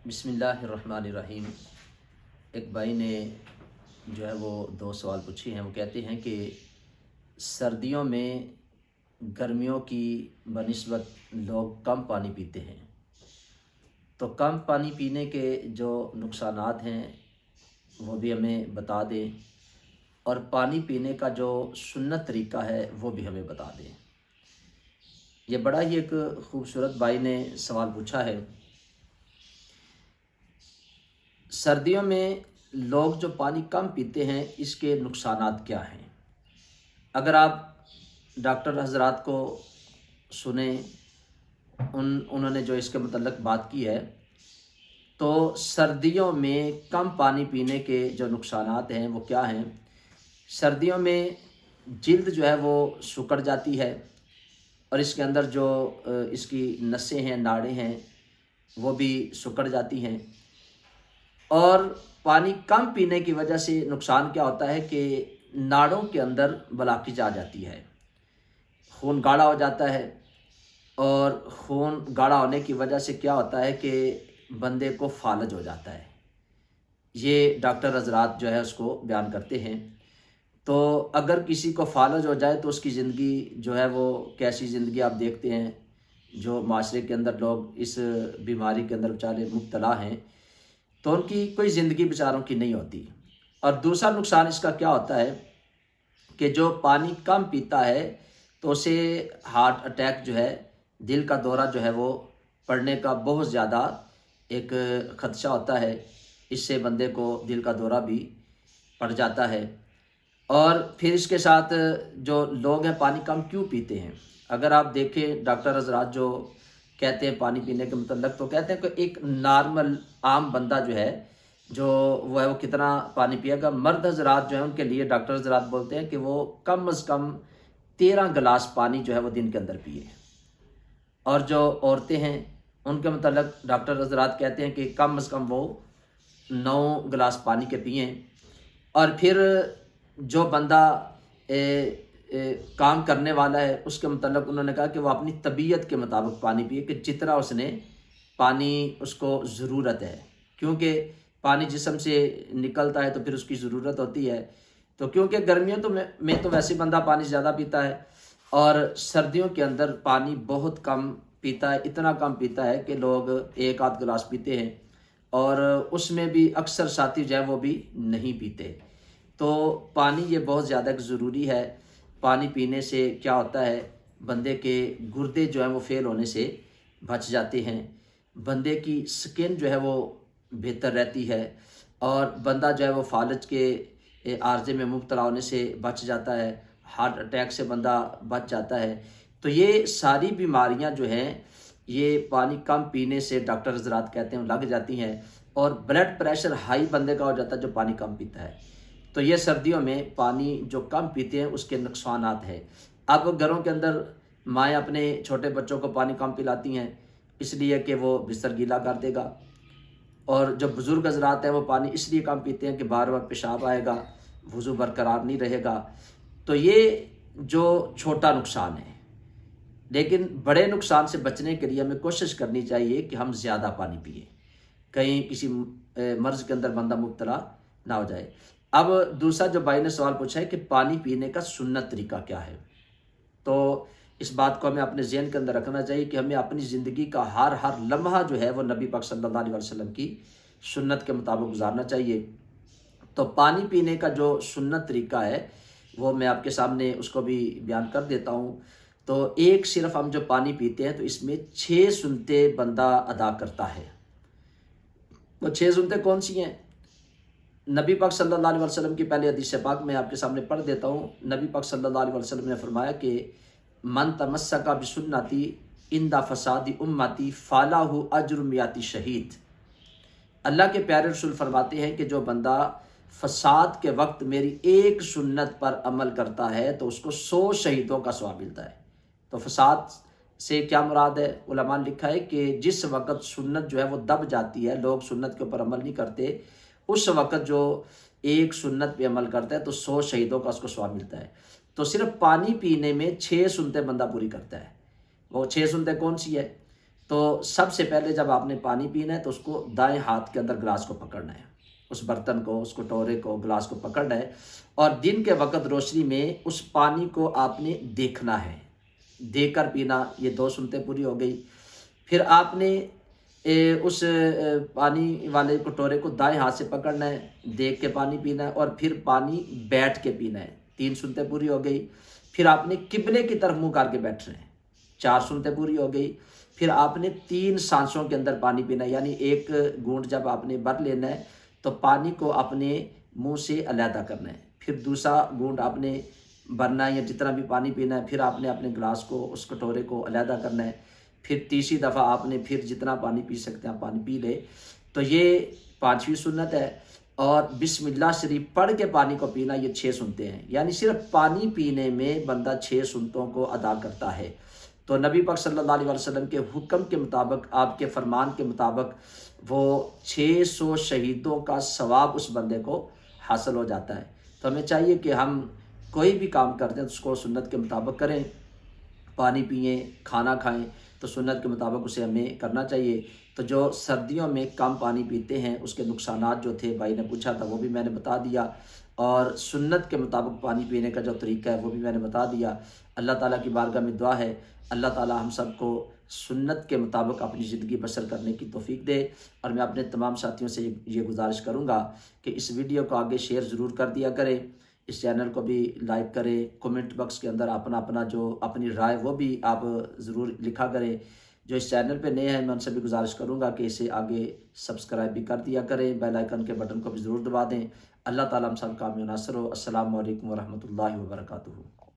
बिस्मिल्लाहिर्रहमानिर्रहीम। एक भाई ने जो है वो दो सवाल पूछे हैं। वो कहते हैं कि सर्दियों में गर्मियों की बनिस्बत लोग कम पानी पीते हैं, तो कम पानी पीने के जो नुकसानात हैं वो भी हमें बता दें, और पानी पीने का जो सुन्नत तरीका है वो भी हमें बता दें। ये बड़ा ही एक खूबसूरत भाई ने सवाल पूछा है। सर्दियों में लोग जो पानी कम पीते हैं, इसके नुकसानात क्या हैं? अगर आप डॉक्टर हजरात को सुने, उन्होंने जो इसके मतलब बात की है, तो सर्दियों में कम पानी पीने के जो नुकसानात हैं वो क्या हैं? सर्दियों में जिल्द जो है वो सिकुड़ जाती है, और इसके अंदर जो इसकी नसें हैं, नाड़ें हैं, वो भी सिकुड़ जाती हैं। और पानी कम पीने की वजह से नुकसान क्या होता है कि नाड़ों के अंदर ब्लॉकेज आ जाती है, खून गाढ़ा हो जाता है, और खून गाढ़ा होने की वजह से क्या होता है कि बंदे को फालज हो जाता है। ये डॉक्टर हजरात जो है उसको बयान करते हैं। तो अगर किसी को फालज हो जाए तो उसकी ज़िंदगी जो है वो कैसी ज़िंदगी आप देखते हैं। जो माशरे के अंदर लोग इस बीमारी के अंदर बेचारे मुब्तला हैं, तो उनकी कोई ज़िंदगी बेचारों की नहीं होती। और दूसरा नुकसान इसका क्या होता है कि जो पानी कम पीता है तो उसे हार्ट अटैक जो है, दिल का दौरा जो है वो पड़ने का बहुत ज़्यादा एक ख़दशा होता है। इससे बंदे को दिल का दौरा भी पड़ जाता है। और फिर इसके साथ जो लोग हैं पानी कम क्यों पीते हैं? अगर आप देखें, डॉक्टर हजरात जो कहते हैं पानी पीने के मतलब, तो कहते हैं कि एक नॉर्मल आम बंदा जो है वो कितना पानी पिएगा। मर्द हजरात जो है उनके लिए डॉक्टर हजरात बोलते हैं कि वो कम अज़ कम 13 गिलास पानी जो है वो दिन के अंदर पिए। और जो औरतें हैं उनके मतलब डॉक्टर हजरात कहते हैं कि कम अज़ कम वो 9 गिलास पानी के पिएँ। और फिर जो बंदा काम करने वाला है उसके मतलब उन्होंने कहा कि वो अपनी तबीयत के मुताबिक पानी पिए, कि जितना उसने पानी उसको ज़रूरत है, क्योंकि पानी जिस्म से निकलता है तो फिर उसकी ज़रूरत होती है। तो क्योंकि गर्मियों में तो वैसे बंदा पानी ज़्यादा पीता है, और सर्दियों के अंदर पानी बहुत कम पीता है। इतना कम पीता है कि लोग 1 आध गिलास पीते हैं, और उसमें भी अक्सर साथी जो है वो भी नहीं पीते। तो पानी ये बहुत ज़्यादा ज़रूरी है। पानी पीने से क्या होता है, बंदे के गुर्दे जो हैं वो फेल होने से बच जाते हैं, बंदे की स्किन जो है वो बेहतर रहती है, और बंदा जो है वो फालज के आर्जे में मुब्तला होने से बच जाता है, हार्ट अटैक से बंदा बच जाता है। तो ये सारी बीमारियां जो हैं ये पानी कम पीने से डॉक्टर हजरात कहते हैं लग जाती हैं, और ब्लड प्रेशर हाई बंदे का हो जाता है जो पानी कम पीता है। तो ये सर्दियों में पानी जो कम पीते हैं उसके नुकसानात हैं। अब घरों के अंदर माएँ अपने छोटे बच्चों को पानी कम पिलाती हैं, इसलिए कि वो बिस्तर गीला कर देगा। और जो बुज़ुर्ग हजरात हैं वो पानी इसलिए कम पीते हैं कि बार बार पेशाब आएगा, वज़ू बरकरार नहीं रहेगा। तो ये जो छोटा नुकसान है, लेकिन बड़े नुकसान से बचने के लिए हमें कोशिश करनी चाहिए कि हम ज़्यादा पानी पिए, कहीं किसी मर्ज़ के अंदर बंदा मुब्तला ना हो जाए। अब दूसरा जो भाई ने सवाल पूछा है कि पानी पीने का सुन्नत तरीका क्या है, तो इस बात को हमें अपने ज़हन के अंदर रखना चाहिए कि हमें अपनी ज़िंदगी का हर लम्हा जो है वो नबी पाक सल्लल्लाहु अलैहि वसल्लम की सुन्नत के मुताबिक गुजारना चाहिए। तो पानी पीने का जो सुन्नत तरीका है वो मैं आपके सामने उसको भी बयान कर देता हूँ। तो एक सिर्फ हम जो पानी पीते हैं तो इसमें 6 सुन्नतें बंदा अदा करता है। वो 6 सुन्नतें कौन सी हैं? नबी पाक सल्लल्लाहु अलैहि वसल्लम की पहले हदीस पाक मैं आपके सामने पढ़ देता हूँ। नबी पाक सल्लल्लाहु अलैहि वसल्लम ने फरमाया कि मन तमस्सका बिसुन्नती इंदा फसादी उम्मती फालाहु अज्रु मियाती शहीद। अल्लाह के प्यारे रसूल फरमाते हैं कि जो बंदा फसाद के वक्त मेरी एक सुन्नत पर अमल करता है तो उसको 100 शहीदों का सवाब मिलता है। तो फसाद से क्या मुराद है? उलमा ने लिखा है कि जिस वक़्त सुन्नत जो है वो दब जाती है, लोग सुन्नत के ऊपर अमल नहीं करते, उस वक़्त जो एक सुन्नत पे अमल करता है तो 100 शहीदों का उसको सवाब मिलता है। तो सिर्फ पानी पीने में 6 सुन्नतें बंदा पूरी करता है। वो 6 सुन्नतें कौन सी है? تو سب سے پہلے جب آپ نے پانی پینا ہے تو اس کو دائیں ہاتھ کے اندر گلاس کو پکڑنا ہے، اس برتن کو، اس کٹورے کو، گلاس کو پکڑنا ہے، اور دن کے وقت روشنی میں اس پانی کو آپ نے دیکھنا ہے، دیکھ کر پینا۔ یہ 2 سنتیں پوری ہو گئی۔ پھر آپ نے اس پانی والے کٹورے کو دائیں ہاتھ سے پکڑنا ہے، دیکھ کے پانی پینا ہے، اور پھر پانی بیٹھ کے پینا ہے۔ 3 سنتیں پوری ہو گئی۔ پھر آپ نے قبلے کی طرف منہ کر کے بیٹھنا ہے، 4 سنتیں پوری ہو گئی۔ پھر آپ نے 3 سانسوں کے اندر پانی پینا ہے، یعنی ایک گھونٹ جب آپ نے بھر لینا ہے تو پانی کو اپنے منہ سے علیحدہ کرنا ہے، پھر دوسرا گھونٹ آپ نے بھرنا ہے یا جتنا بھی پانی پینا ہے، پھر آپ نے اپنے گلاس کو، اس کٹورے کو علیحدہ کرنا ہے، پھر تیسری دفعہ آپ نے پھر جتنا پانی پی سکتے ہیں آپ پانی پی لے۔ تو یہ 5ویں سنت ہے۔ اور بسم اللہ شریف پڑھ کے پانی کو پینا، یہ 6 سنتے ہیں، یعنی صرف پانی پینے میں بندہ 6 سنتوں کو ادا کرتا ہے۔ تو نبی پاک صلی اللہ علیہ وسلم کے حکم کے مطابق، آپ کے فرمان کے مطابق، وہ 600 شہیدوں کا ثواب اس بندے کو حاصل ہو جاتا ہے۔ تو ہمیں چاہیے کہ ہم کوئی بھی کام کرتے ہیں تو اس کو سنت کے مطابق کریں، پانی پئیں، کھانا کھائیں تو سنت کے مطابق اسے ہمیں کرنا چاہیے۔ تو جو سردیوں میں کم پانی پیتے ہیں اس کے نقصانات جو تھے، بھائی نے پوچھا تھا، وہ بھی میں نے بتا دیا، اور سنت کے مطابق پانی پینے کا جو طریقہ ہے وہ بھی میں نے بتا دیا۔ اللہ تعالیٰ کی بارگاہ میں دعا ہے اللہ تعالیٰ ہم سب کو سنت کے مطابق اپنی زندگی بسر کرنے کی توفیق دے۔ اور میں اپنے تمام ساتھیوں سے یہ گزارش کروں گا کہ اس ویڈیو کو آگے شیئر ضرور کر دیا کریں، اس چینل کو بھی لائک کریں، کومنٹ باکس کے اندر اپنا جو اپنی رائے وہ بھی آپ ضرور لکھا کریں۔ جو اس چینل پہ نئے ہیں میں ان سے بھی گزارش کروں گا کہ اسے آگے سبسکرائب بھی کر دیا کریں، بیل آئیکن کے بٹن کو بھی ضرور دبا دیں۔ اللہ تعالیٰ ہم سب کا کامیاب ناصر ہو۔ السلام علیکم ورحمۃ اللہ وبرکاتہ۔